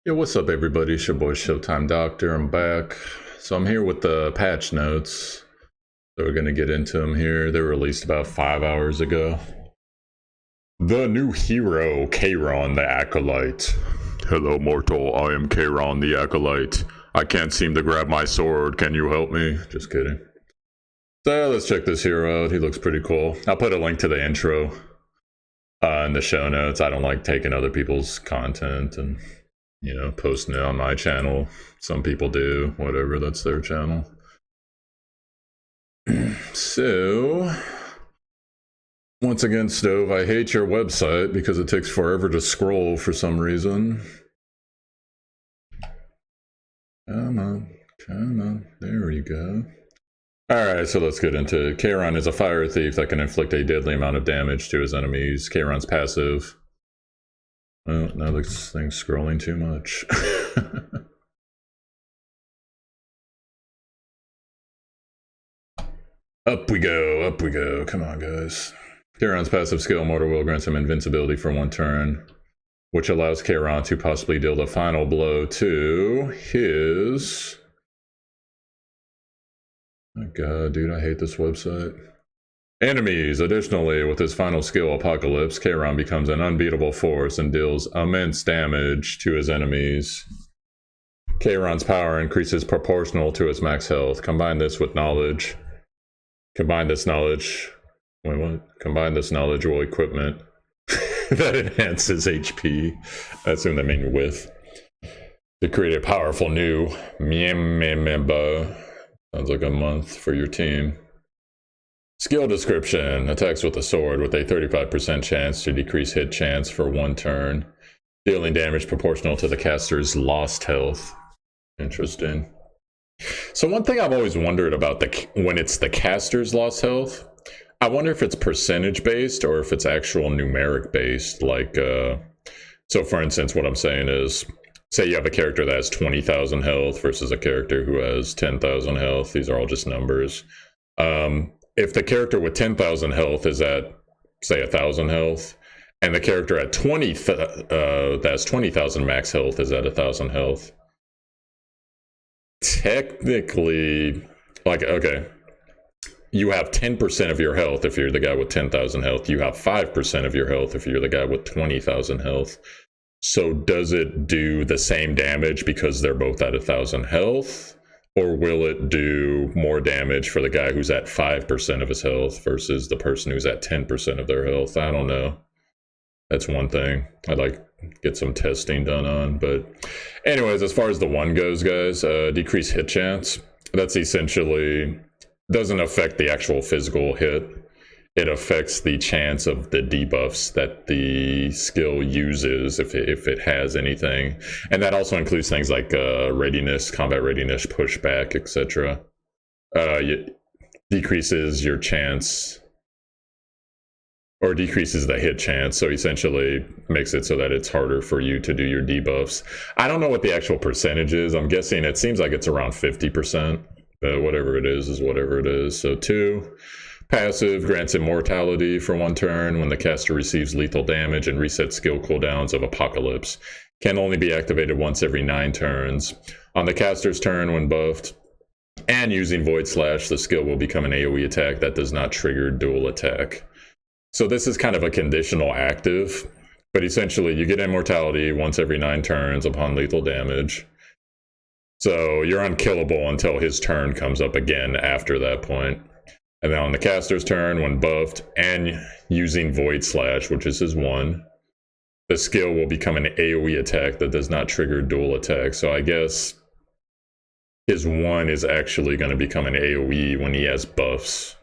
Yo, what's up, everybody? It's your boy ShowtimeDr. I'm back. So I'm here with the patch notes. So we're gonna get into them here. They were released about 5 hours ago. The new hero, Kayron the Acolyte. Hello, mortal. I am Kayron the Acolyte. I can't seem to grab my sword. Can you help me? Just kidding. So let's check this hero out. He looks pretty cool. I'll put a link to the intro in the show notes. I don't like taking other people's content and posting it on my channel. Some people do, whatever, that's their channel. So, once again, Stove, I hate your website because it takes forever to scroll for some reason. Come on, there we go. Alright, so let's get into it. Kayron is a fire thief that can inflict a deadly amount of damage to his enemies. Kayron's passive. Well, now this thing's scrolling too much. Up we go. Come on, guys. Kayron's passive skill, Mortal Will, grants him invincibility for 1 turn, which allows Kayron to possibly deal the final blow to his... Oh god, dude, I hate this website. Enemies. Additionally, with his final skill, Apocalypse, Kayron becomes an unbeatable force and deals immense damage to his enemies. Kayron's power increases proportional to his max health. Combine this knowledge or equipment that enhances HP. I assume they mean with. To create a powerful new member. Sounds like a month for your team. Skill description. Attacks with a sword with a 35% chance to decrease hit chance for 1 turn. Dealing damage proportional to the caster's lost health. Interesting. So one thing I've always wondered about when it's the caster's lost health, I wonder if it's percentage based or if it's actual numeric based. Like, so for instance, what I'm saying is, say you have a character that has 20,000 health versus a character who has 10,000 health. These are all just numbers. If the character with 10,000 health is at, say, 1,000 health, and the character at that's 20,000 max health is at 1,000 health, technically, like, okay, you have 10% of your health if you're the guy with 10,000 health. You have 5% of your health if you're the guy with 20,000 health. So does it do the same damage because they're both at 1,000 health? Or will it do more damage for the guy who's at 5% of his health versus the person who's at 10% of their health? I don't know. That's one thing I'd like get some testing done on. But anyways, as far as the 1 goes, guys, decrease hit chance. That's essentially doesn't affect the actual physical hit. It affects the chance of the debuffs that the skill uses, if it has anything. And that also includes things like readiness, combat readiness, pushback, etc. Decreases your chance, or decreases the hit chance, so essentially makes it so that it's harder for you to do your debuffs. I don't know what the actual percentage is. I'm guessing it seems like it's around 50%, but whatever it is whatever it is. So 2. Passive grants immortality for 1 turn when the caster receives lethal damage and resets skill cooldowns of Apocalypse. Can only be activated once every 9 turns. On the caster's turn, when buffed and using Void Slash, the skill will become an AoE attack that does not trigger dual attack. So this is kind of a conditional active, but essentially you get immortality once every 9 turns upon lethal damage. So you're unkillable until his turn comes up again after that point. And then on the caster's turn, when buffed and using Void Slash, which is his 1, the skill will become an AoE attack that does not trigger dual attack. So I guess his 1 is actually going to become an AoE when he has buffs,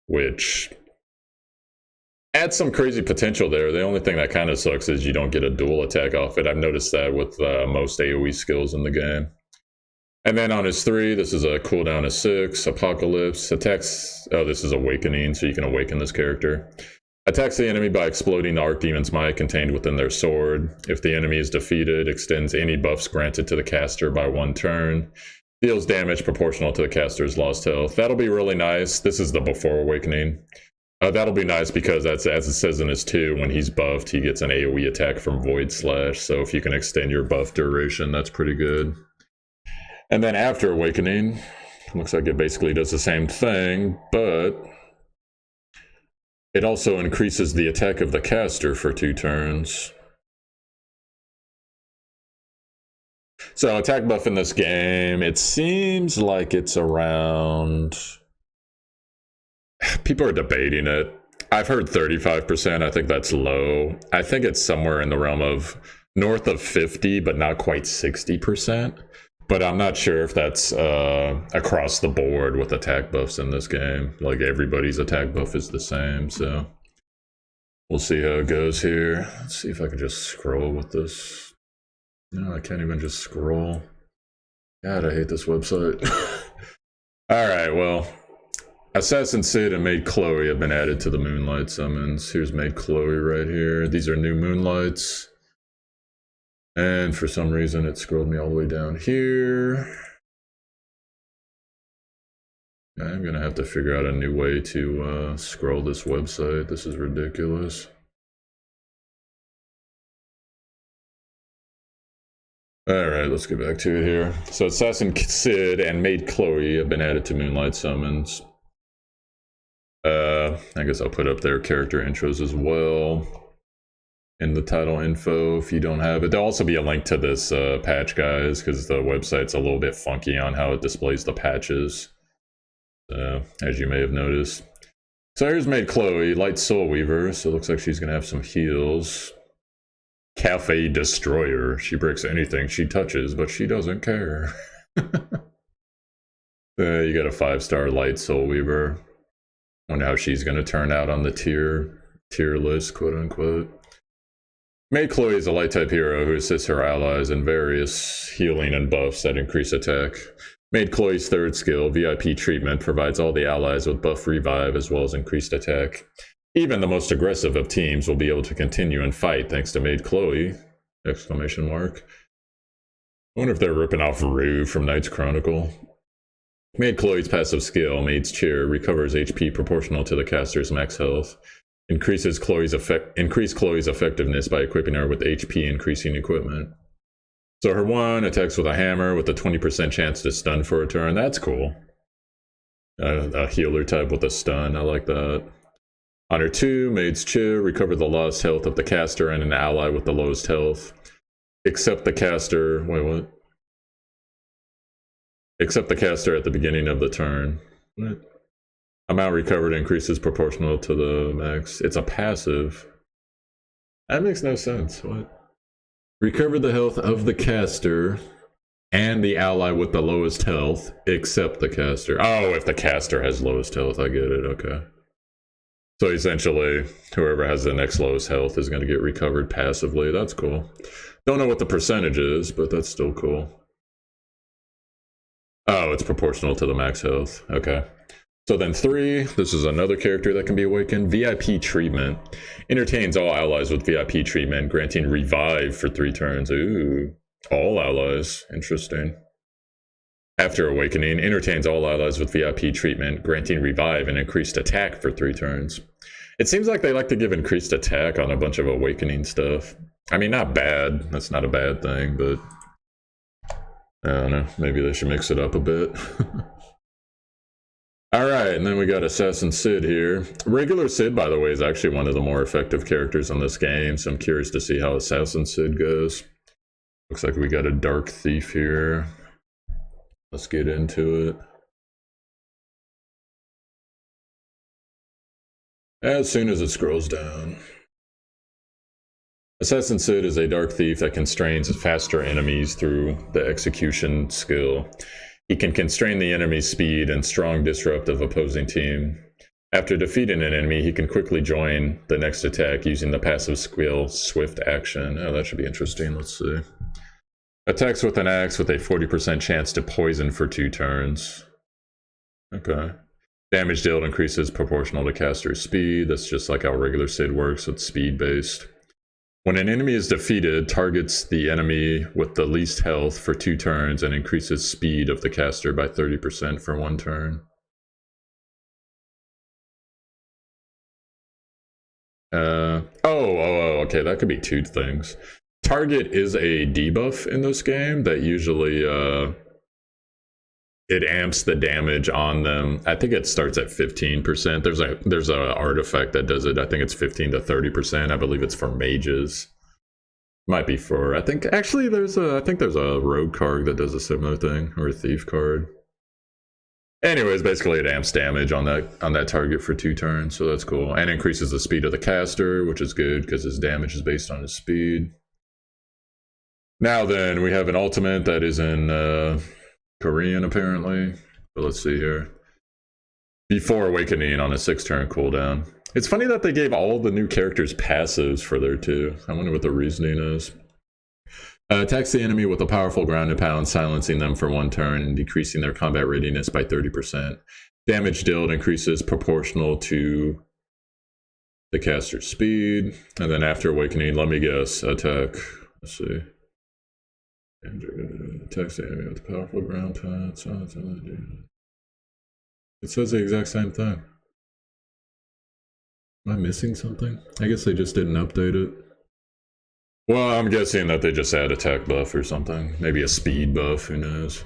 which adds some crazy potential there. The only thing that kind of sucks is you don't get a dual attack off it. I've noticed that with most AoE skills in the game. And then on his 3, this is a cooldown of 6, Apocalypse, attacks, oh, this is Awakening, so you can awaken this character. Attacks the enemy by exploding the Archdemon's Might contained within their sword. If the enemy is defeated, extends any buffs granted to the caster by 1 turn. Deals damage proportional to the caster's lost health. That'll be really nice. This is the before Awakening. That'll be nice because that's, as it says in his 2, when he's buffed, he gets an AoE attack from Void Slash. So if you can extend your buff duration, that's pretty good. And then after Awakening, looks like it basically does the same thing, but it also increases the attack of the caster for 2 turns. So attack buff in this game, it seems like it's around... People are debating it. I've heard 35%. I think that's low. I think it's somewhere in the realm of north of 50, but not quite 60%. But I'm not sure if that's across the board with attack buffs in this game. Like everybody's attack buff is the same, so we'll see how it goes here. Let's see if I can just scroll with this. No, I can't even just scroll. God, I hate this website. All right, well, Assassin Sid and Maid Chloe have been added to the Moonlight summons. Here's Maid Chloe right here. These are new Moonlights. And for some reason, it scrolled me all the way down here. I'm gonna have to figure out a new way to scroll this website. This is ridiculous. All right, let's get back to it here. So Assassin Sid and Maid Chloe have been added to Moonlight summons. I guess I'll put up their character intros as well in the title info if you don't have it. There'll also be a link to this patch, guys, because the website's a little bit funky on how it displays the patches, as you may have noticed. So here's Maid Chloe, Light Soul Weaver, so it looks like she's going to have some heals. Cafe Destroyer, she breaks anything she touches, but she doesn't care. You got a 5-star Light Soul Weaver. Wonder how she's going to turn out on the tier list, quote unquote. Maid Chloe is a light type hero who assists her allies in various healing and buffs that increase attack. Maid Chloe's 3rd skill, VIP Treatment, provides all the allies with buff revive as well as increased attack. Even the most aggressive of teams will be able to continue and fight thanks to Maid Chloe! Exclamation mark. I wonder if they're ripping off Rue from Knight's Chronicle. Maid Chloe's passive skill, Maid's Cheer, recovers HP proportional to the caster's max health. Increase Chloe's effectiveness by equipping her with HP increasing equipment. So her 1 attacks with a hammer with a 20% chance to stun for a turn. That's cool. A healer type with a stun, I like that. On her 2, Maid's Cheer, recover the lost health of the caster and an ally with the lowest health. Except the caster, wait, what? Except the caster at the beginning of the turn. What? Amount recovered increases proportional to the max. It's a passive. That makes no sense. What? Recover the health of the caster and the ally with the lowest health, except the caster. Oh, if the caster has lowest health, I get it. Okay. So essentially, whoever has the next lowest health is going to get recovered passively. That's cool. Don't know what the percentage is, but that's still cool. Oh, it's proportional to the max health. Okay. So then 3, this is another character that can be awakened. VIP Treatment. Entertains all allies with VIP Treatment, granting revive for 3 turns. Ooh, all allies. Interesting. After awakening, entertains all allies with VIP Treatment, granting revive and increased attack for 3 turns. It seems like they like to give increased attack on a bunch of awakening stuff. I mean, not bad. That's not a bad thing, but I don't know. Maybe they should mix it up a bit. Alright, and then we got Assassin Sid here. Regular Sid, by the way, is actually one of the more effective characters in this game, so I'm curious to see how Assassin Sid goes. Looks like we got a Dark Thief here. Let's get into it. As soon as it scrolls down. Assassin Sid is a Dark Thief that constrains faster enemies through the execution skill. He can constrain the enemy's speed and strong disruptive opposing team. After defeating an enemy, he can quickly join the next attack using the passive skill Swift Action. Oh, that should be interesting. Let's see. Attacks with an axe with a 40% chance to poison for 2 turns. Okay. Damage dealt increases proportional to caster's speed. That's just like how regular Sid works, it's speed based. When an enemy is defeated, targets the enemy with the least health for 2 turns and increases speed of the caster by 30% for 1 turn. Okay, that could be two things. Target is a debuff in this game that usually it amps the damage on them. I think it starts at 15%. There's a artifact that does it. I think it's 15 to 30%. I believe it's for mages. Might be for, I think there's a rogue card that does a similar thing, or a thief card. Anyways, basically it amps damage on that target for 2 turns, so that's cool. And increases the speed of the caster, which is good because his damage is based on his speed. Now then, we have an ultimate that is in Korean apparently. But let's see here. Before Awakening on a 6-turn cooldown. It's funny that they gave all the new characters passives for there too. I wonder what the reasoning is. Attacks the enemy with a powerful grounded pound, silencing them for 1 turn and decreasing their combat readiness by 30%. Damage dealt increases proportional to the caster's speed. And then after Awakening, let me guess, attack. Let's see. Attacks the enemy with a powerful ground pound, silencing. It says the exact same thing. Am I missing something? I guess they just didn't update it. Well, I'm guessing that they just add attack buff or something. Maybe a speed buff, who knows.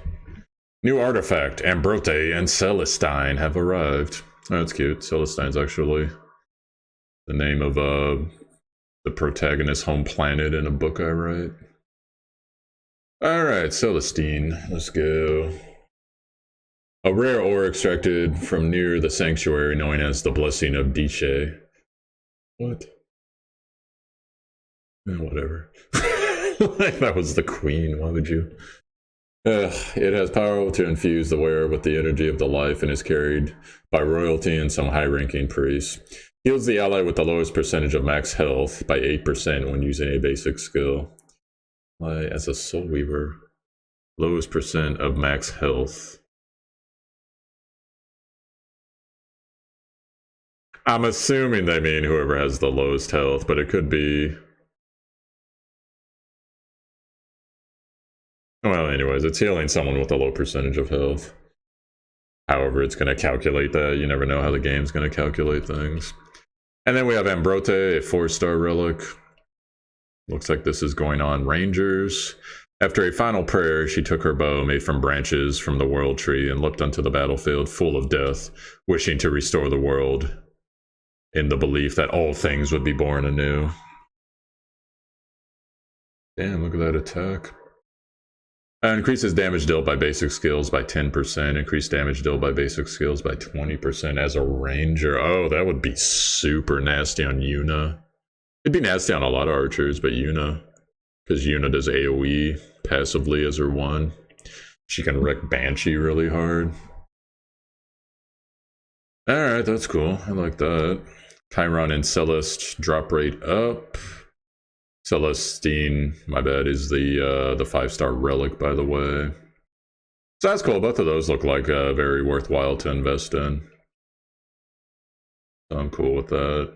New artifact, Ambrote and Celestine have arrived. Oh, that's cute. Celestine's actually the name of the protagonist's home planet in a book I write. Alright, Celestine, let's go. A rare ore extracted from near the sanctuary known as the Blessing of Diche. What? Whatever. Like that was the queen, why would you? It has power to infuse the wearer with the energy of the life and is carried by royalty and some high-ranking priests. Heals the ally with the lowest percentage of max health by 8% when using a basic skill. As a soul weaver, lowest percent of max health. I'm assuming they mean whoever has the lowest health, but it could be... Well, anyways, it's healing someone with a low percentage of health. However, it's going to calculate that. You never know how the game's going to calculate things. And then we have Ambrote, a 4-star relic. Looks like this is going on Rangers. After a final prayer, she took her bow made from branches from the world tree and looked onto the battlefield full of death, wishing to restore the world in the belief that all things would be born anew. Damn, look at that attack. Increases damage dealt by basic skills by 10%. Increased damage dealt by basic skills by 20% as a ranger. Oh, that would be super nasty on Yuna. It'd be nasty on a lot of archers, but Yuna. Because Yuna does AoE passively as her 1. She can wreck Banshee really hard. Alright, that's cool. I like that. Chiron and Celeste drop rate up. Celestine, my bad, is the 5-star relic, by the way. So that's cool. Both of those look like very worthwhile to invest in. So I'm cool with that.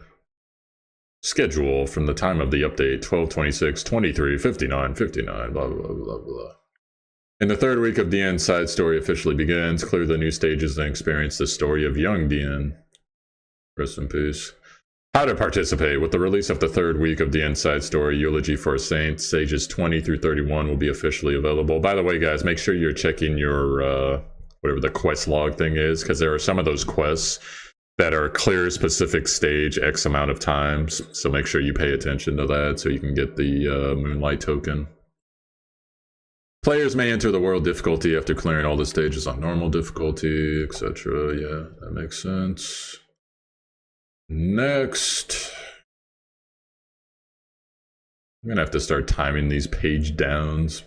Schedule from the time of the update, 12/26, 23, 59, 59, blah, blah, blah, blah. In the 3rd week of Dian's side story officially begins. Clear the new stages and experience the story of young Dian. Rest in peace. How to participate. With the release of the 3rd week of the Inside Story, Eulogy for a Saint, stages 20 through 31 will be officially available. By the way, guys, make sure you're checking your, whatever the quest log thing is, because there are some of those quests that are clear specific stage X amount of times. So make sure you pay attention to that so you can get the Moonlight token. Players may enter the world difficulty after clearing all the stages on normal difficulty, etc. Yeah, that makes sense. Next, I'm gonna have to start timing these page downs.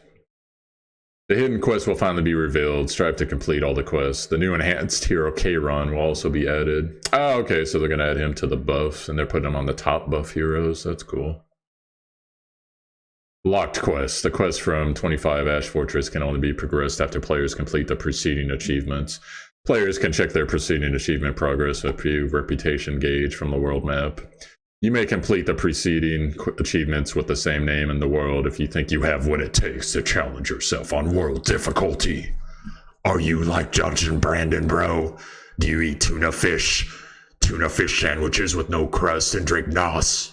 The hidden quest will finally be revealed. Strive to complete all the quests. The new enhanced hero Chiron will also be added. Oh, okay, so they're gonna add him to the buffs, and they're putting him on the top buff heroes. That's cool. Locked quests. The quest from 25 Ash Fortress can only be progressed after players complete the preceding achievements. Players can check their preceding achievement progress with a reputation gauge from the world map. You may complete the preceding achievements with the same name in the world if you think you have what it takes to challenge yourself on world difficulty. Are you like Judge and Brandon, bro? Do you eat tuna fish tuna fish sandwiches with no crust and drink NOS.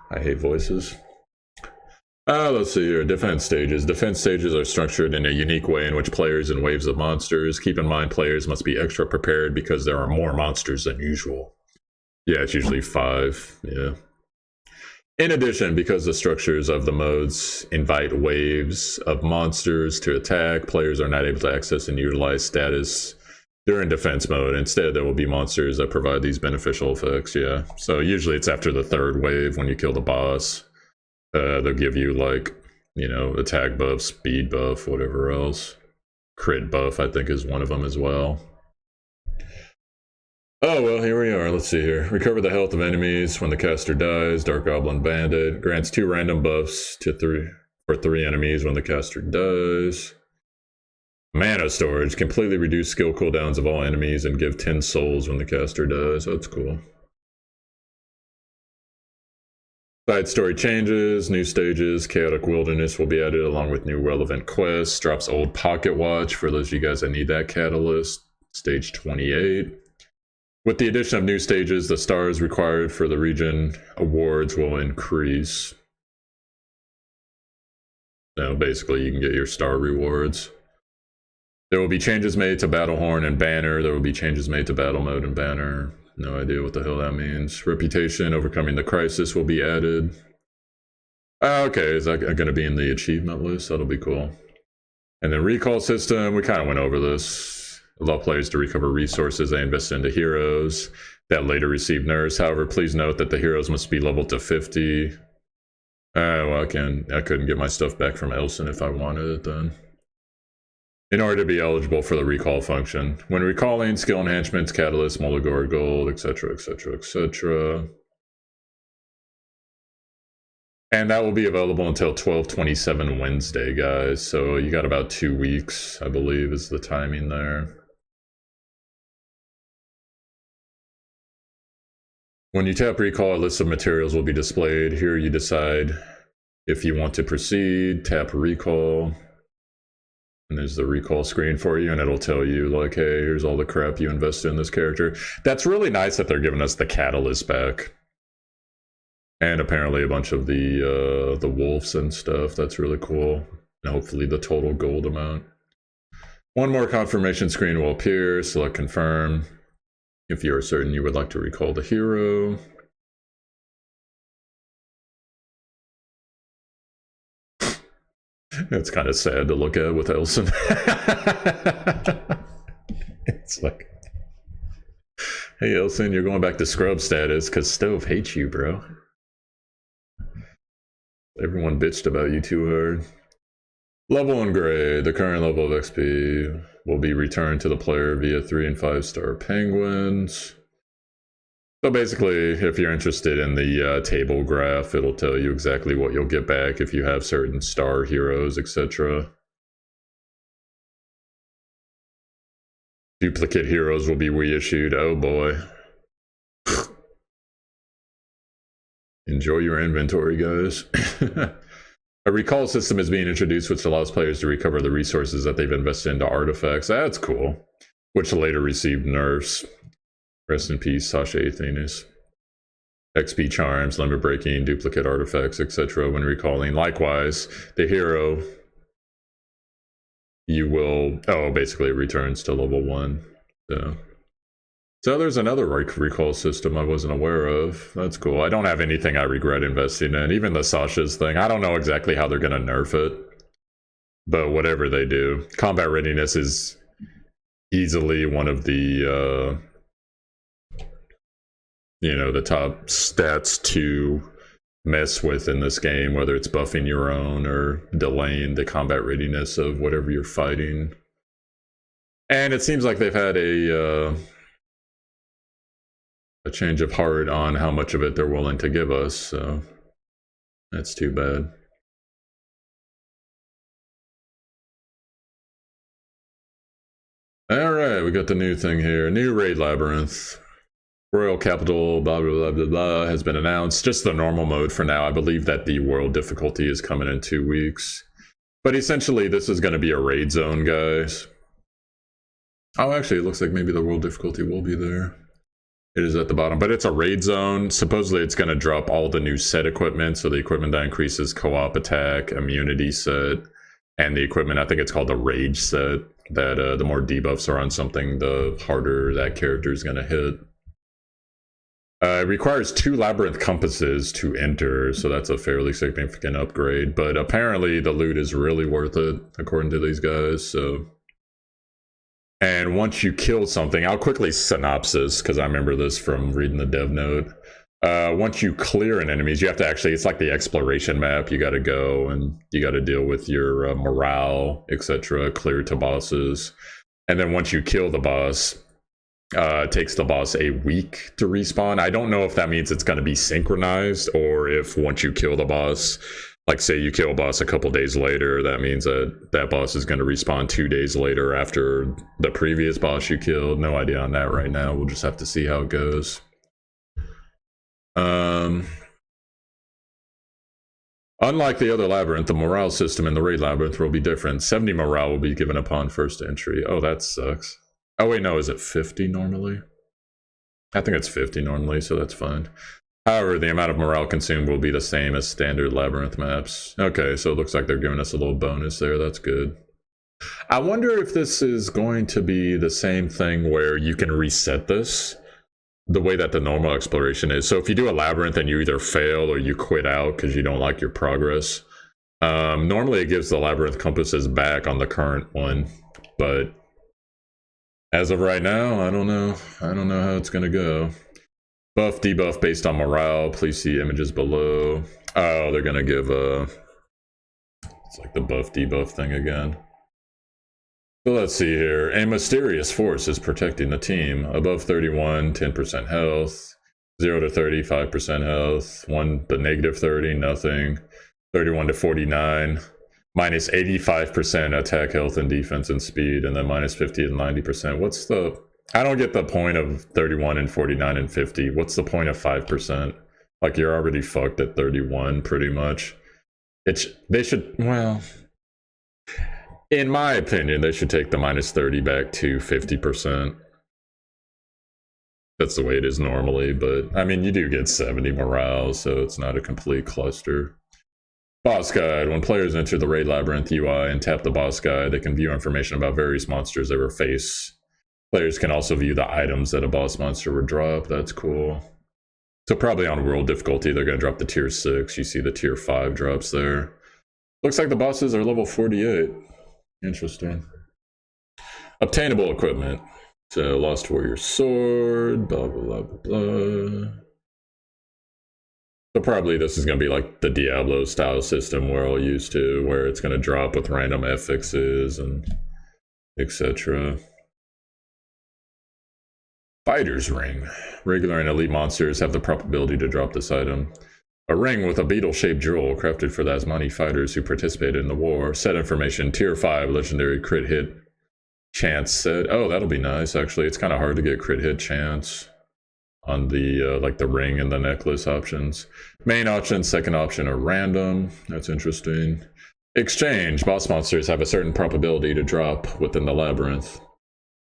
I hate voices. Let's see here. Defense stages. Defense stages are structured in a unique way in which players and waves of monsters. Keep in mind, players must be extra prepared because there are more monsters than usual. Yeah, it's usually 5. Yeah. In addition, because the structures of the modes invite waves of monsters to attack, players are not able to access and utilize status during defense mode. Instead, there will be monsters that provide these beneficial effects. Yeah. So usually it's after the 3rd wave when you kill the boss. They'll give you, like, you know, attack buff, speed buff, whatever else. Crit buff, I think, is one of them as well. Oh, well, here we are. Let's see here. Recover the health of enemies when the caster dies. Dark Goblin Bandit. Grants 2 random buffs to 3 enemies when the caster dies. Mana storage. Completely reduce skill cooldowns of all enemies and give 10 souls when the caster dies. That's cool. Side story changes, new stages, Chaotic Wilderness will be added along with new relevant quests. Drops old Pocket Watch for those of you guys that need that catalyst. Stage 28. With the addition of new stages, the stars required for the region awards will increase. So basically you can get your star rewards. There will be changes made to Battlehorn and Banner. There will be changes made to Battle Mode and Banner. No idea what the hell that means. Reputation, Overcoming the Crisis will be added. Okay, is that going to be in the achievement list? That'll be cool. And then recall system, we kind of went over this. Allow players to recover resources they invest into heroes that later receive nerfs. However, please note that the heroes must be leveled to 50. Well, I couldn't get my stuff back from Elson if I wanted it then. In order to be eligible for the recall function. When recalling, skill enhancements, catalyst, Molagor gold, etc., etc., etc. And that will be available until 12/27 Wednesday, guys. So you got about 2 weeks, I believe, is the timing there. When you tap recall, a list of materials will be displayed. Here you decide if you want to proceed, tap recall. And there's the recall screen for you, and it'll tell you, like, hey, here's all the crap you invested in this character. That's really nice that they're giving us the catalyst back. And apparently a bunch of the wolves and stuff. That's really cool. And hopefully the total gold amount. One more confirmation screen will appear. Select confirm. If you are certain you would like to recall the hero. It's kind of sad to look at with Elson. It's like, hey Elson, you're going back to scrub status because Stove hates you, bro. Everyone bitched about you too hard. Level and grade. The current level of XP will be returned to the player via 3- and 5-star penguins. So basically, if you're interested in the table graph, it'll tell you exactly what you'll get back if you have certain star heroes, etc. Duplicate heroes will be reissued. Oh boy. Enjoy your inventory, guys. A recall system is being introduced which allows players to recover the resources that they've invested into artifacts. That's cool. Which later received nerfs. Rest in peace, Sasha Athenis. XP charms, limit breaking, duplicate artifacts, etc. when recalling. Likewise, the hero, you will... Oh, basically it returns to level 1. So there's another recall system I wasn't aware of. That's cool. I don't have anything I regret investing in. Even the Sasha's thing. I don't know exactly how they're going to nerf it. But whatever they do. Combat readiness is easily one of the... you know, the top stats to mess with in this game, whether it's buffing your own or delaying the combat readiness of whatever you're fighting. And it seems like they've had a change of heart on how much of it they're willing to give us, so that's too bad. Alright, we got the new thing here. New raid labyrinth. Royal Capital, blah, blah, blah, blah, blah, has been announced. Just the normal mode for now. I believe that the world difficulty is coming in 2 weeks. But essentially, this is going to be a raid zone, guys. Oh, actually, it looks like maybe the world difficulty will be there. It is at the bottom, but it's a raid zone. Supposedly, it's going to drop all the new set equipment. So the equipment that increases co-op attack, immunity set, and the equipment, I think it's called the rage set, that the more debuffs are on something, the harder that character is going to hit. It requires 2 labyrinth compasses to enter, so that's a fairly significant upgrade. But apparently the loot is really worth it, according to these guys. So, and once you kill something, I'll quickly synopsis, because I remember this from reading the dev note. Once you clear an enemies, you have to actually, it's like the exploration map. You got to go and you got to deal with your morale, etc., clear to bosses. And then once you kill the boss, it takes the boss a week to respawn. I don't know if that means it's going to be synchronized, or if once you kill the boss, like say you kill a boss a couple days later, that means that that boss is going to respawn 2 days later after the previous boss you killed. No idea on that right now. We'll just have to see how it goes. Unlike the other labyrinth, the morale system in the raid labyrinth will be different. 70 morale will be given upon first entry. Oh, that sucks. Oh wait, no, is it 50 normally? I think it's 50 normally, so that's fine. However, the amount of morale consumed will be the same as standard labyrinth maps. Okay, so it looks like they're giving us a little bonus there. That's good. I wonder if this is going to be the same thing where you can reset this the way that the normal exploration is. So if you do a labyrinth and you either fail or you quit out because you don't like your progress, normally it gives the labyrinth compasses back on the current one, but as of right now, I don't know how it's gonna go. Buff, debuff based on morale. Please see images below. Oh, they're gonna give it's like the buff, debuff thing again. So let's see here. A mysterious force is protecting the team. Above 31, 10% health. 0 to 30, 5% health. 1 to negative 30, nothing. 31 to 49. Minus 85% attack, health, and defense and speed, and then minus 50 and 90%. What's the... I don't get the point of 31 and 49 and 50. What's the point of 5%? Like, you're already fucked at 31, pretty much. They should... Well... In my opinion, they should take the minus 30 back to 50%. That's the way it is normally, but, I mean, you do get 70 morale, so it's not a complete cluster. Boss guide. When players enter the raid labyrinth UI and tap the boss guide, they can view information about various monsters they will face. Players can also view the items that a boss monster would drop. That's cool. So probably on world difficulty, they're going to drop the tier 6. You see the tier 5 drops there. Looks like the bosses are level 48. Interesting. Obtainable equipment. So Lost Warrior Sword, blah, blah, blah, blah, blah. So probably this is going to be like the Diablo style system we're all used to, where it's going to drop with random affixes and etc. Fighter's Ring. Regular and elite monsters have the probability to drop this item. A ring with a beetle-shaped jewel crafted for the Asmani fighters who participated in the war. Set information, tier 5, legendary crit hit chance set. Oh, that'll be nice, actually. It's kind of hard to get crit hit chance on the like the ring and the necklace options. Main option, second option are random. That's interesting. Exchange. Boss monsters have a certain probability to drop within the labyrinth.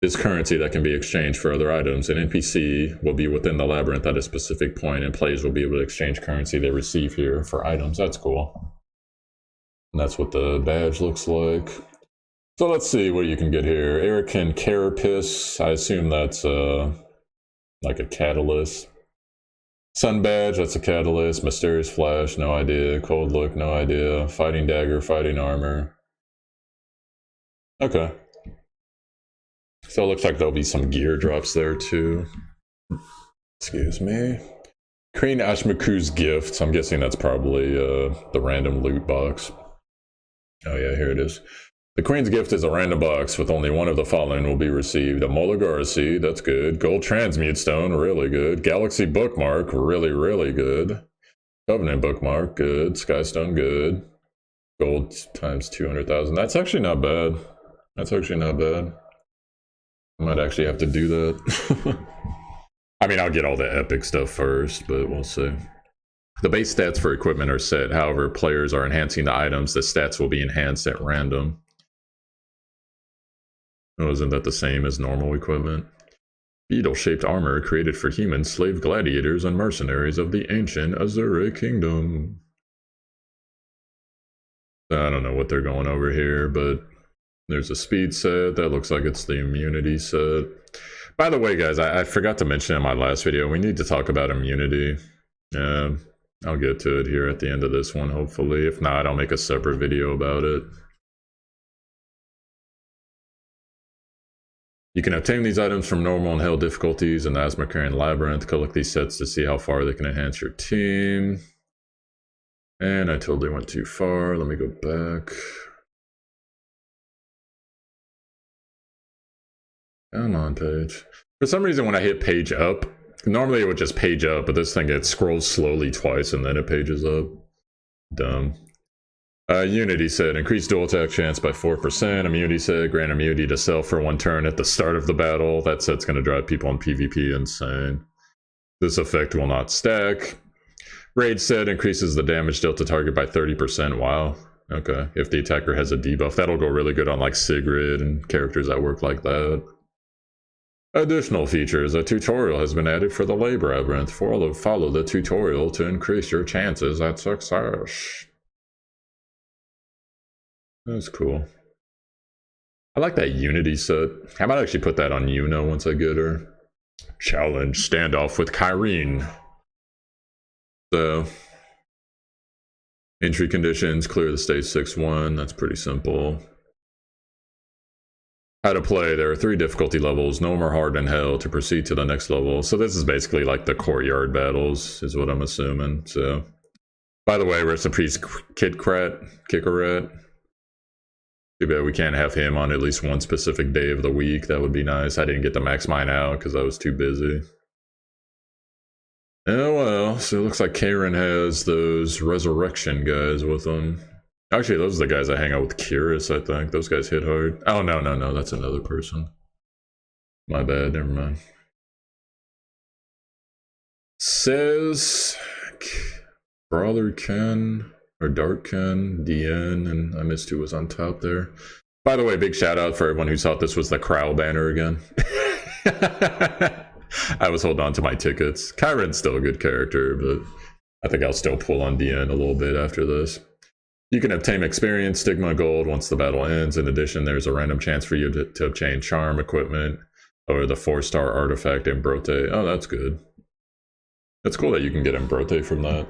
This currency that can be exchanged for other items. An NPC will be within the labyrinth at a specific point, and players will be able to exchange currency they receive here for items. That's cool. And that's what the badge looks like. So let's see what you can get here. Erican Carapace. I assume that's like a catalyst. Sun Badge, that's a catalyst. Mysterious Flash, no idea. Cold Look, no idea. Fighting Dagger, Fighting Armor. Okay. So it looks like there'll be some gear drops there too. Excuse me. Queen Ashmaku's Gift. I'm guessing that's probably the random loot box. Oh yeah, here it is. The Queen's Gift is a random box with only one of the following will be received. A Molagara Seed, that's good. Gold Transmute Stone, really good. Galaxy Bookmark, really, really good. Covenant Bookmark, good. Skystone, good. Gold times 200,000. That's actually not bad. That's actually not bad. I might actually have to do that. I mean, I'll get all the epic stuff first, but we'll see. The base stats for equipment are set. However, players are enhancing the items. The stats will be enhanced at random. Oh, isn't that the same as normal equipment? Beetle-shaped armor created for human slave gladiators and mercenaries of the ancient Azure Kingdom. I don't know what they're going over here, but there's a speed set. That looks like it's the immunity set. By the way, guys, I forgot to mention in my last video, we need to talk about immunity. I'll get to it here at the end of this one, hopefully. If not, I'll make a separate video about it. You can obtain these items from normal and hell difficulties in the Asmakarian Labyrinth. Collect these sets to see how far they can enhance your team. And I totally went too far. Let me go back. Come on, page. For some reason, when I hit page up, normally it would just page up, but this thing, it scrolls slowly twice and then it pages up. Dumb. Unity said, increase dual attack chance by 4%. Immunity said, grant immunity to self for 1 turn at the start of the battle. That set's going to drive people in PvP insane. This effect will not stack. Rage said, increases the damage dealt to target by 30%. Wow. Okay. If the attacker has a debuff, that'll go really good on like Sigrid and characters that work like that. Additional features. A tutorial has been added for the Labyrinth. Follow the tutorial to increase your chances at success. That's cool. I like that Unity set. I might actually put that on Yuna once I get her. Challenge standoff with Kyrene. So, entry conditions, clear the stage 6-1. That's pretty simple. How to play. There are 3 difficulty levels. No more hard than hell to proceed to the next level. So this is basically like the courtyard battles, is what I'm assuming. So, by the way, rest in peace, Kickarat. Too bad we can't have him on at least one specific day of the week. That would be nice. I didn't get to max mine out because I was too busy. Oh well, so it looks like Karen has those resurrection guys with them. Actually, those are the guys I hang out with Curious, I think. Those guys hit hard. Oh, no, that's another person. My bad, never mind. Says Brother Ken. Or Dark Ken, DN, and I missed who was on top there. By the way, big shout out for everyone who thought this was the Crow banner again. I was holding on to my tickets. Kyron's still a good character, but I think I'll still pull on DN a little bit after this. You can obtain experience, stigma, gold once the battle ends. In addition, there's a random chance for you to obtain charm equipment or the 4-star artifact Embrote. Oh, that's good. That's cool that you can get Embrote from that.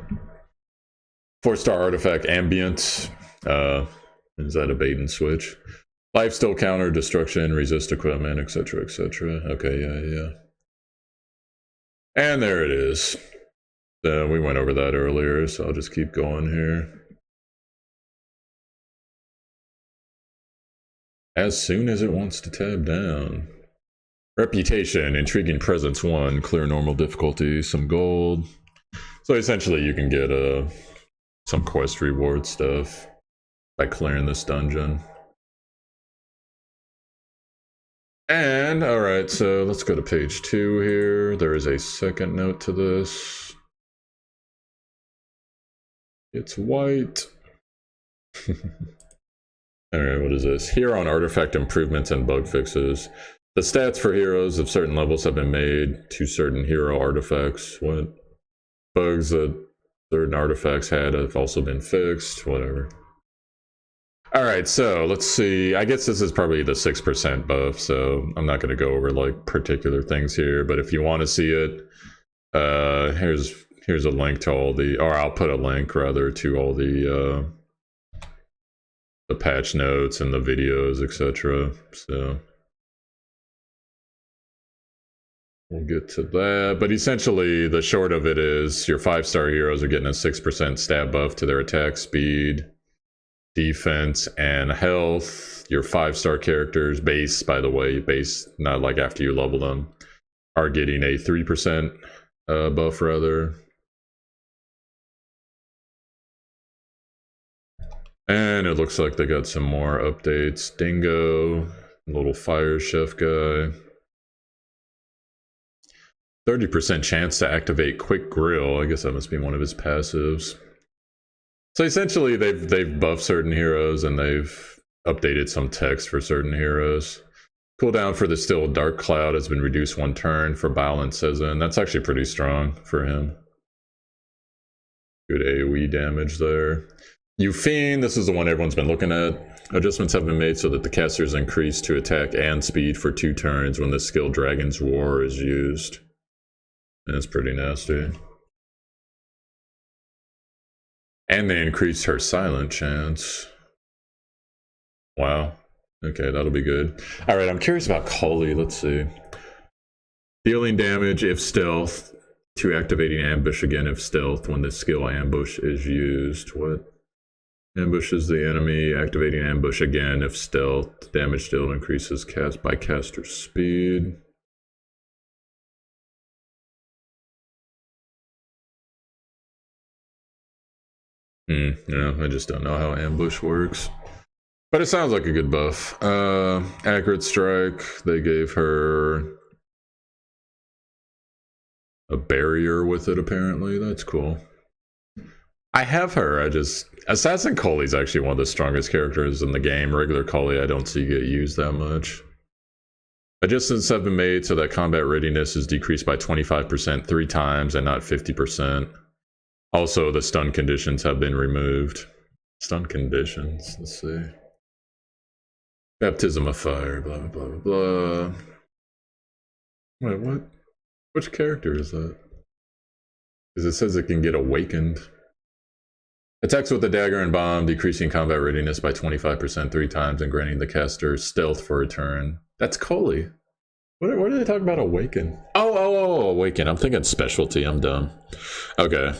4-star artifact ambient. Is that a bait and switch? Life steal counter, destruction, resist equipment, etc, etc. Okay, yeah. And there it is. We went over that earlier, so I'll just keep going here. As soon as it wants to tab down. Reputation, intriguing presence 1, clear normal difficulty, some gold. So essentially you can get some quest reward stuff by clearing this dungeon. And alright, so let's go to page 2 here. There is a second note to this. It's white. Alright, what is this? Here on artifact improvements and bug fixes. The stats for heroes of certain levels have been made to certain hero artifacts. What? Bugs that certain artifacts have also been fixed, whatever. Alright, so let's see. I guess this is probably the 6% buff, so I'm not going to go over like particular things here, but if you want to see it, here's a link to all the, or I'll put a link rather to all the patch notes and the videos, etc. So we'll get to that, but essentially the short of it is your 5-star heroes are getting a 6% stat buff to their attack speed, defense, and health. Your 5-star characters, base, by the way, base, not like after you level them, are getting a 3% buff rather. And it looks like they got some more updates. Dingo, little fire chef guy. 30% chance to activate Quick Grill. I guess that must be one of his passives. So essentially they've buffed certain heroes and they've updated some text for certain heroes. Cooldown for the Still Dark Cloud has been reduced 1 turn for Violent Season. That's actually pretty strong for him. Good AoE damage there. Fiend, this is the one everyone's been looking at. Adjustments have been made so that the caster is increased to attack and speed for 2 turns when the skill Dragon's War is used. That's pretty nasty. And they increased her silent chance. Wow. Okay, that'll be good. Alright, I'm curious about Kali. Let's see. Dealing damage if stealth. To activating ambush again if stealth when the skill ambush is used. What? Ambushes the enemy. Activating ambush again if stealth. Damage dealt increases cast by caster speed. Yeah, I just don't know how ambush works. But it sounds like a good buff. Accurate strike, they gave her a barrier with it apparently. That's cool. I have her, Assassin Kali's actually one of the strongest characters in the game. Regular Kali I don't see get used that much. Adjustments have been made so that combat readiness is decreased by 25% 3 times and not 50%. Also, the stun conditions have been removed. Stun conditions, let's see. Baptism of Fire, blah, blah, blah, blah, blah. Wait, what? Which character is that? Because it says it can get awakened. Attacks with the dagger and bomb, decreasing combat readiness by 25% 3 times and granting the caster stealth for a turn. That's Kali. What are they talking about awaken? Oh, awaken. I'm thinking specialty. I'm dumb. Okay.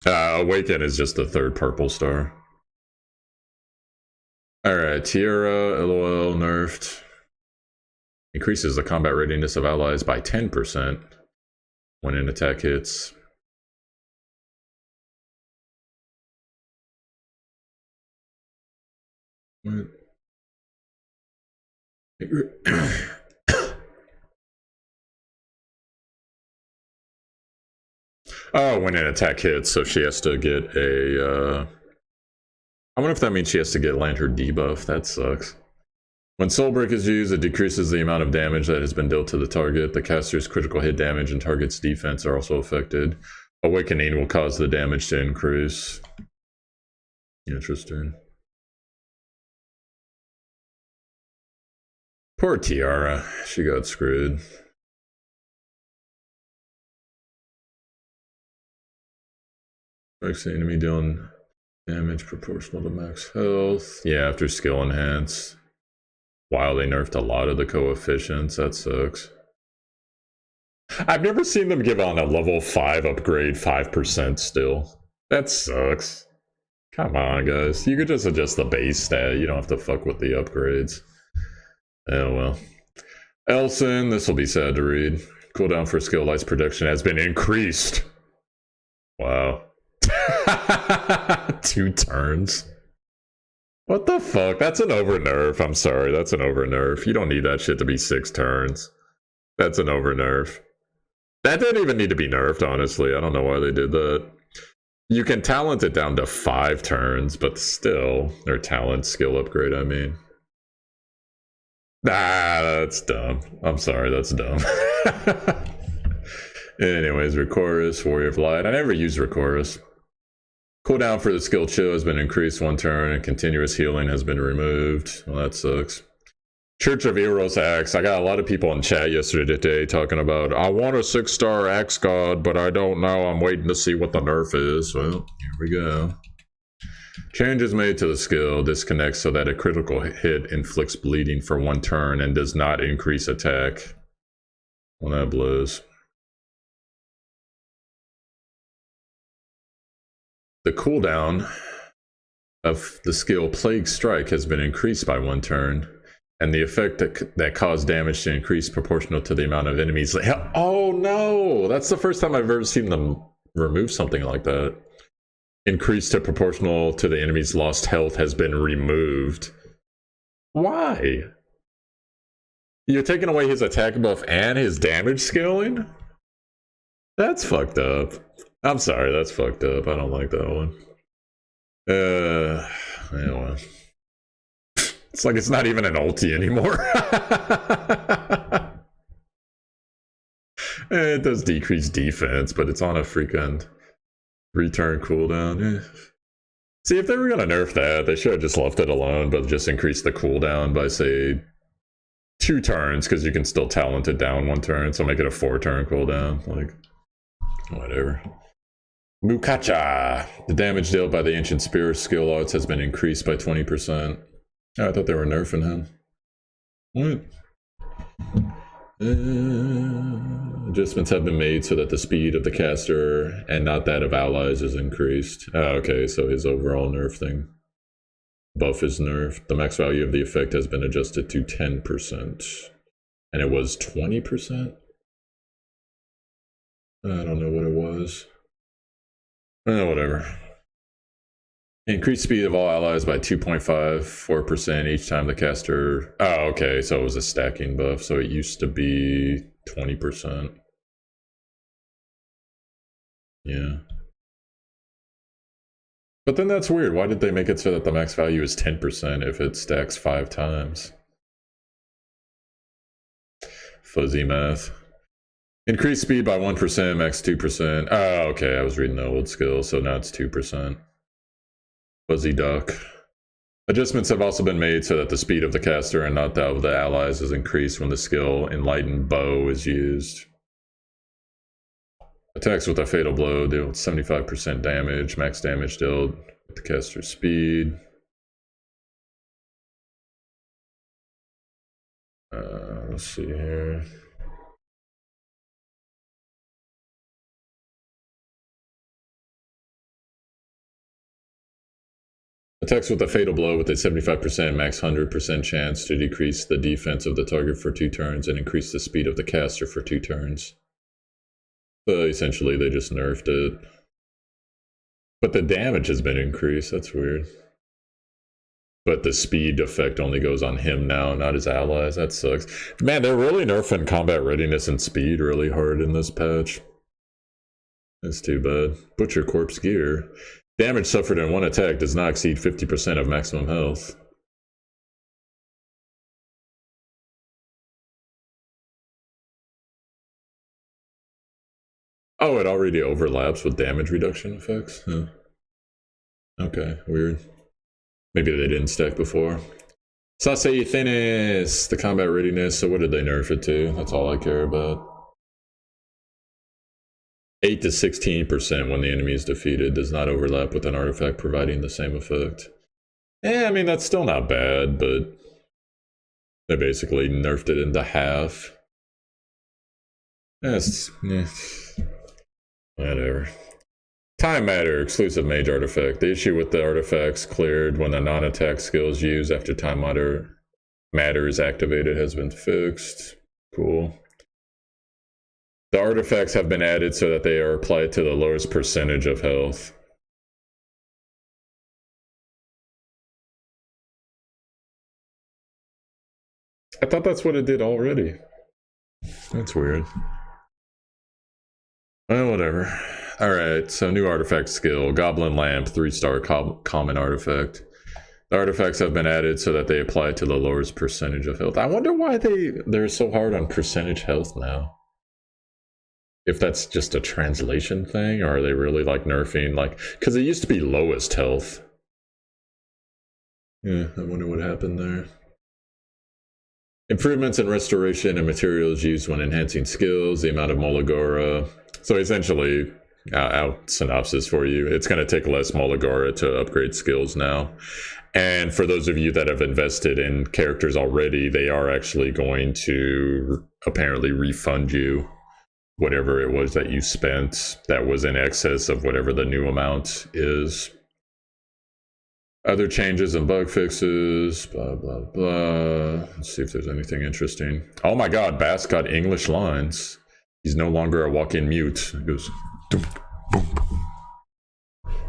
Awaken is just the 3rd purple star. Alright, Tierra, LOL, nerfed. Increases the combat readiness of allies by 10% when an attack hits. What? Oh, when an attack hits, so she has to get a, I wonder if that means she has to get Lantern debuff. That sucks. When Soulbreak is used, it decreases the amount of damage that has been dealt to the target. The caster's critical hit damage and target's defense are also affected. Awakening will cause the damage to increase. Interesting. Poor Tiara. She got screwed. Makes the enemy dealing damage proportional to max health. Yeah, after skill enhance. Wow, they nerfed a lot of the coefficients. That sucks. I've never seen them give on a level 5 upgrade 5% still. That sucks. Come on, guys. You could just adjust the base stat. You don't have to fuck with the upgrades. Oh well. Elson, this will be sad to read. Cooldown for skill light's protection has been increased. Wow. 2 turns. What the fuck? That's an over nerf. I'm sorry, that's an over nerf. You don't need that shit to be 6 turns. That's an over nerf. That didn't even need to be nerfed, honestly. I don't know why they did that. You can talent it down to 5 turns, but still, or talent skill upgrade, I mean. That's dumb. I'm sorry, that's dumb. Anyways, Recorus, Warrior of Light. I never used Recorus. Cooldown for the skill chill has been increased 1 turn, and continuous healing has been removed. Well, that sucks. Church of Eros Axe. I got a lot of people in chat yesterday talking about, I want a 6-star Axe God, but I don't know. I'm waiting to see what the nerf is. Well, here we go. Changes made to the skill. Disconnects so that a critical hit inflicts bleeding for 1 turn and does not increase attack. Well, that blows. The cooldown of the skill Plague Strike has been increased by 1 turn, and the effect that caused damage to increase proportional to the amount of enemies. Oh no! That's the first time I've ever seen them remove something like that. Increase to proportional to the enemy's lost health has been removed. Why? You're taking away his attack buff and his damage scaling? That's fucked up. I'm sorry, that's fucked up. I don't like that one. Anyway. It's like it's not even an ulti anymore. It does decrease defense, but it's on a freaking return cooldown. See, if they were gonna nerf that, they should have just left it alone, but just increased the cooldown by, say, 2 turns, because you can still talent it down 1 turn, so make it a 4-turn cooldown. Like, whatever. Mukacha. The damage dealt by the Ancient Spear skill arts has been increased by 20%. Oh, I thought they were nerfing him. What? Adjustments have been made so that the speed of the caster and not that of allies is increased. Oh, okay, so his overall nerf thing. Buff is nerfed. The max value of the effect has been adjusted to 10%. And it was 20%? I don't know what it was. Whatever. Increased speed of all allies by 2.54% each time the caster... Oh, okay, so it was a stacking buff, so it used to be 20%. Yeah. But then that's weird. Why did they make it so that the max value is 10% if it stacks 5 times? Fuzzy math. Increased speed by 1%, max 2%. Oh, okay, I was reading the old skill, so now it's 2%. Fuzzy duck. Adjustments have also been made so that the speed of the caster and not that of the allies is increased when the skill Enlightened Bow is used. Attacks with a fatal blow deal 75% damage, max damage dealt with the caster's speed. Let's see here. Attacks with a fatal blow with a 75% max 100% chance to decrease the defense of the target for 2 turns and increase the speed of the caster for 2 turns. So essentially they just nerfed it. But the damage has been increased, that's weird. But the speed effect only goes on him now, not his allies. That sucks. Man, they're really nerfing combat readiness and speed really hard in this patch. That's too bad. Butcher Corpse Gear. Damage suffered in 1 attack does not exceed 50% of maximum health. Oh, it already overlaps with damage reduction effects? Huh. Okay, weird. Maybe they didn't stack before. Sasei Thinis, the combat readiness, so what did they nerf it to? That's all I care about. 8 to 16% when the enemy is defeated does not overlap with an artifact providing the same effect. I mean, that's still not bad, but they basically nerfed it into half. Whatever. Time Matter, exclusive mage artifact. The issue with the artifacts cleared when the non-attack skill is used after Time Matter is activated has been fixed. Cool. The artifacts have been added so that they are applied to the lowest percentage of health. I thought that's what it did already. That's weird. Well, whatever. Alright, so new artifact skill. Goblin Lamp, 3-star common artifact. The artifacts have been added so that they apply to the lowest percentage of health. I wonder why they're so hard on percentage health now. If that's just a translation thing, or are they really like nerfing, like, because it used to be lowest health. Yeah, I wonder what happened there. Improvements in restoration and materials used when enhancing skills, the amount of Molagora. So essentially, out synopsis for you, it's going to take less Molagora to upgrade skills now. And for those of you that have invested in characters already, they are actually going to apparently refund you whatever it was that you spent that was in excess of whatever the new amount is. Other changes and bug fixes, blah, blah, blah. Let's see if there's anything interesting. Oh my god, Bass got English lines. He's no longer a walk-in mute. He goes, boom, boom.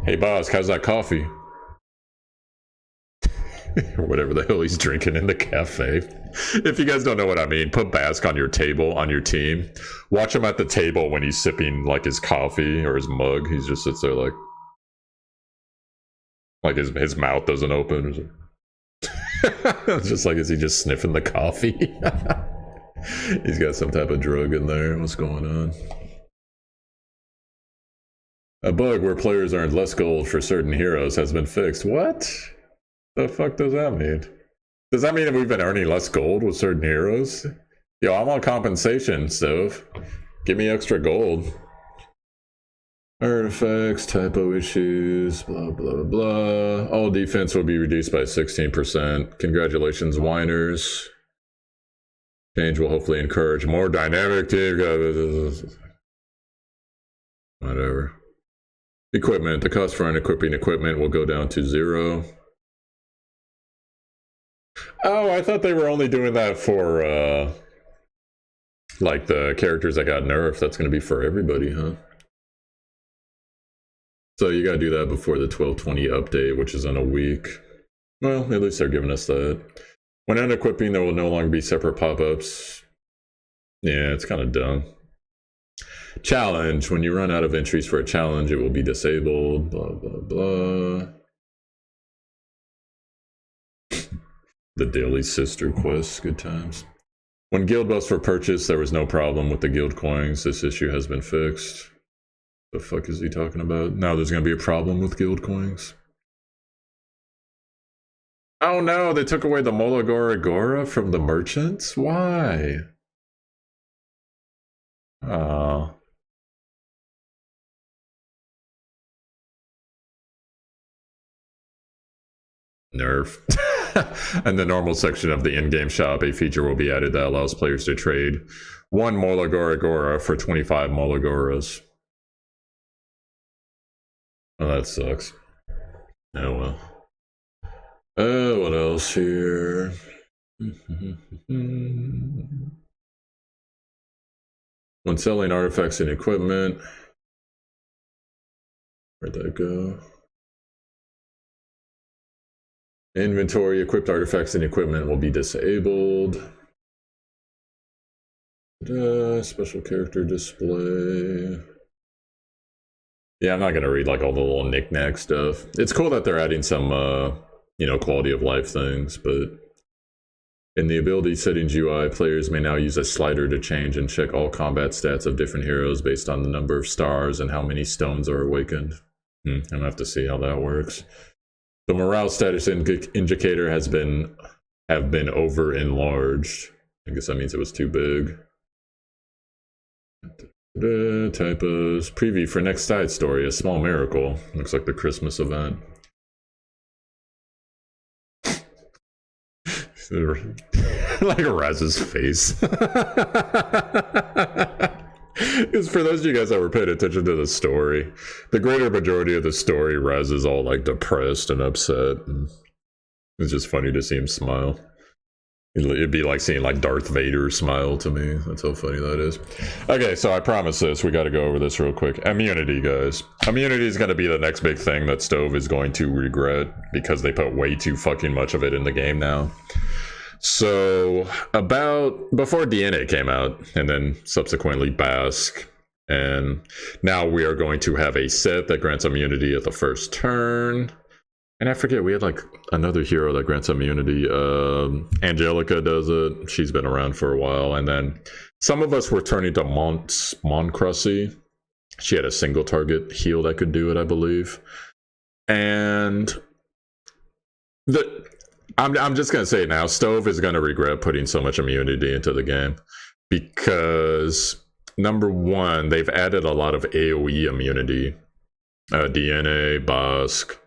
Hey boss, how's that coffee? Or whatever the hell he's drinking in the cafe. If you guys don't know what I mean, put Bask on your table, on your team. Watch him at the table when he's sipping like his coffee or his mug. He just sits there like his mouth doesn't open. Just like, is he just sniffing the coffee? He's got some type of drug in there. What's going on? A bug where players earned less gold for certain heroes has been fixed. What? The fuck does that mean? Does that mean that we've been earning less gold with certain heroes? Yo, I'm on compensation, Stove. Give me extra gold. Artifacts, typo issues, blah, blah, blah. All defense will be reduced by 16%. Congratulations, whiners. Change will hopefully encourage more dynamic team. Whatever. Equipment. The cost for unequipping equipment will go down to 0. Oh, I thought they were only doing that for, like, the characters that got nerfed. That's going to be for everybody, huh? So you gotta do that before the 12/20 update, which is in a week. Well, at least they're giving us that. When unequipping, there will no longer be separate pop-ups. Yeah, it's kind of dumb. Challenge. When you run out of entries for a challenge, it will be disabled. Blah, blah, blah. The Daily Sister quest. Good times. When guild buffs were purchased, there was no problem with the guild coins. This issue has been fixed. The fuck is he talking about? Now there's gonna be a problem with guild coins. Oh no, they took away the Molagora from the merchants? Why? Oh. Nerf. In the normal section of the in-game shop, a feature will be added that allows players to trade 1 Molagora for 25 Molagoras. Oh, that sucks. Oh well. What else here? When selling artifacts and equipment. Where'd that go? Inventory, equipped artifacts and equipment will be disabled. Special character display. Yeah, I'm not gonna read like all the little knick-knack stuff. It's cool that they're adding some, you know, quality of life things, but in the ability settings UI, players may now use a slider to change and check all combat stats of different heroes based on the number of stars and how many stones are awakened. I'm gonna have to see how that works. The morale status indicator have been over enlarged. I guess that means it was too big. Typos. Preview for next side story. A small miracle. Looks like the Christmas event. Like Raz's face. Because for those of you guys that were paying attention to the story, the greater majority of the story, Raz is all like depressed and upset. And it's just funny to see him smile. It'd be like seeing like Darth Vader smile to me. That's how funny that is. Okay, so I promise this. We got to go over this real quick. Immunity, guys. Immunity is going to be the next big thing that Stove is going to regret because they put way too fucking much of it in the game now. So before DNA came out and then subsequently Basque, and now we are going to have a set that grants immunity at the first turn. And I forget, we had like another hero that grants immunity. Angelica does it. She's been around for a while. And then some of us were turning to Moncrusy. She had a single target heal that could do it, I believe. And I'm just going to say it now. Stove is going to regret putting so much immunity into the game. Because, number one, they've added a lot of AoE immunity. DNA, Basque.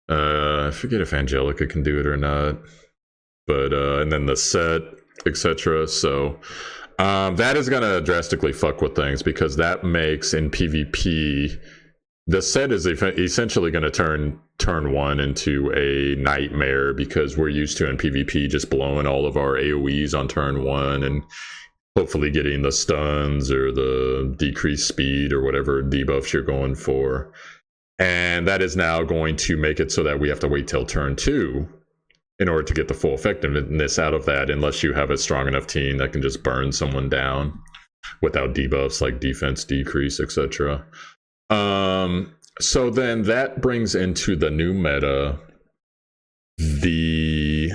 I forget if Angelica can do it or not, but and then the set, etc. So that is gonna drastically fuck with things because that makes in PvP the set is essentially going to turn one into a nightmare because we're used to in PvP just blowing all of our AoEs on turn one and hopefully getting the stuns or the decreased speed or whatever debuffs you're going for. And that is now going to make it so that we have to wait till turn 2 in order to get the full effectiveness out of that, unless you have a strong enough team that can just burn someone down without debuffs like defense decrease, etc. So then that brings into the new meta the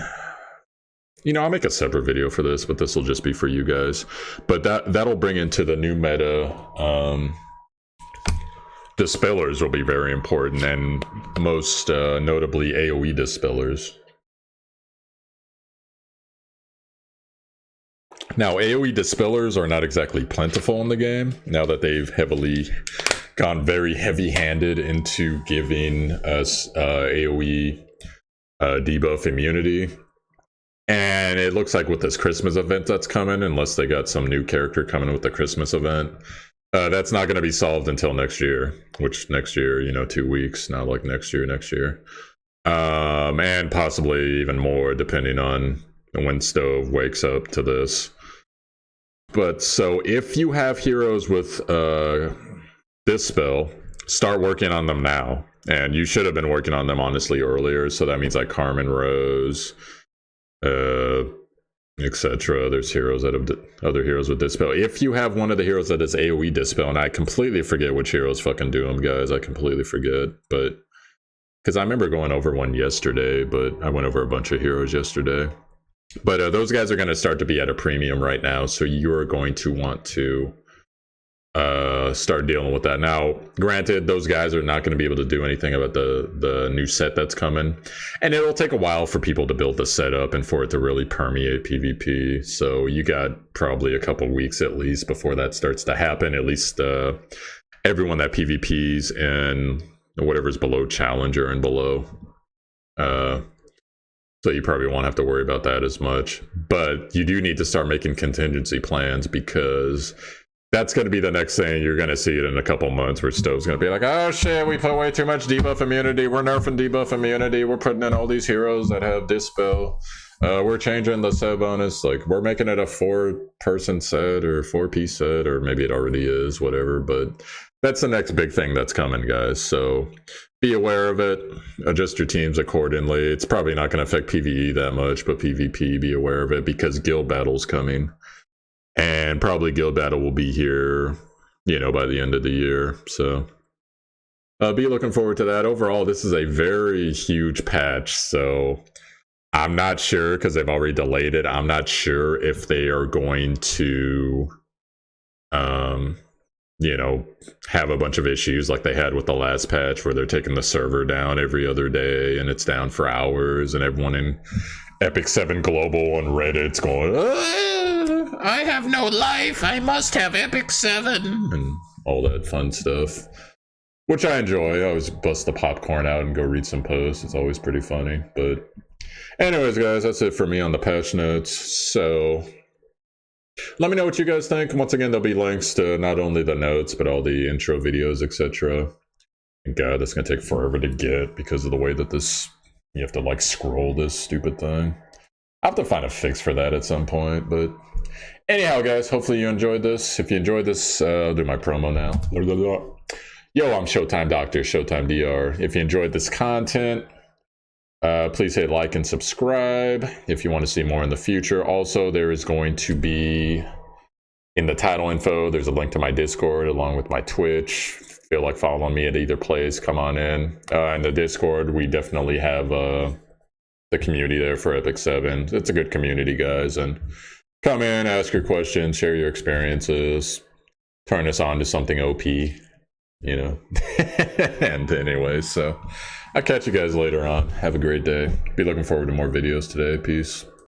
you know, I'll make a separate video for this, but this will just be for you guys. But that'll bring into the new meta. Dispellers will be very important, and most notably AoE dispellers. Now, AoE dispellers are not exactly plentiful in the game, now that they've gone very heavy-handed into giving us AoE debuff immunity. And it looks like with this Christmas event that's coming, unless they got some new character coming with the Christmas event, that's not going to be solved until next year, which next year, you know, 2 weeks, not like next year. And possibly even more, depending on when Stove wakes up to this. But so if you have heroes with this spell, start working on them now. And you should have been working on them, honestly, earlier. So that means like Carmen Rose, etc. There's heroes that have other heroes with dispel. If you have one of the heroes that is AoE dispel, and I completely forget which heroes fucking do them, guys. I completely forget, but because I remember going over one yesterday, but I went over a bunch of heroes yesterday. But those guys are going to start to be at a premium right now, so you're going to want to start dealing with that. Now, granted, those guys are not going to be able to do anything about the new set that's coming, and it'll take a while for people to build the setup and for it to really permeate PvP. So you got probably a couple weeks at least before that starts to happen. At least everyone that PvPs in whatever's below Challenger and below. So you probably won't have to worry about that as much. But you do need to start making contingency plans, because that's going to be the next thing. You're going to see it in a couple months where Stove's going to be like, oh shit, we put way too much debuff immunity. We're nerfing debuff immunity. We're putting in all these heroes that have dispel. We're changing the set bonus. Like, we're making it a 4-person set or 4-piece set, or maybe it already is, whatever. But that's the next big thing that's coming, guys. So be aware of it. Adjust your teams accordingly. It's probably not going to affect PvE that much, but PvP, be aware of it, because guild battle's coming. And probably guild battle will be here, you know, by the end of the year. So be looking forward to that. Overall, this is a very huge patch. So I'm not sure, because they've already delayed it. I'm not sure if they are going to, you know, have a bunch of issues like they had with the last patch, where they're taking the server down every other day and it's down for hours, and everyone in Epic 7 Global and Reddit's going, I have no life, I must have Epic 7, and all that fun stuff, which I enjoy. I always bust the popcorn out and go read some posts. It's always pretty funny. But anyways, guys, that's it for me on the patch notes. So let me know what you guys think. Once again, there'll be links to not only the notes, but all the intro videos, etc. God, that's gonna take forever to get because of the way that this, you have to like scroll this stupid thing. I'll have to find a fix for that at some point. But anyhow, guys, hopefully you enjoyed this. If you enjoyed this, I'll do my promo now. Yo, I'm ShowtimeDr, ShowtimeDr. If you enjoyed this content, please hit like and subscribe if you want to see more in the future. Also, there is going to be, in the title info, there's a link to my Discord along with my Twitch. If you feel like following me at either place, come on in. In the Discord, we definitely have the community there for Epic 7. It's a good community, guys. And come in, ask your questions, share your experiences, turn us on to something OP, you know. And anyways, so I'll catch you guys later on. Have a great day. Be looking forward to more videos today. Peace.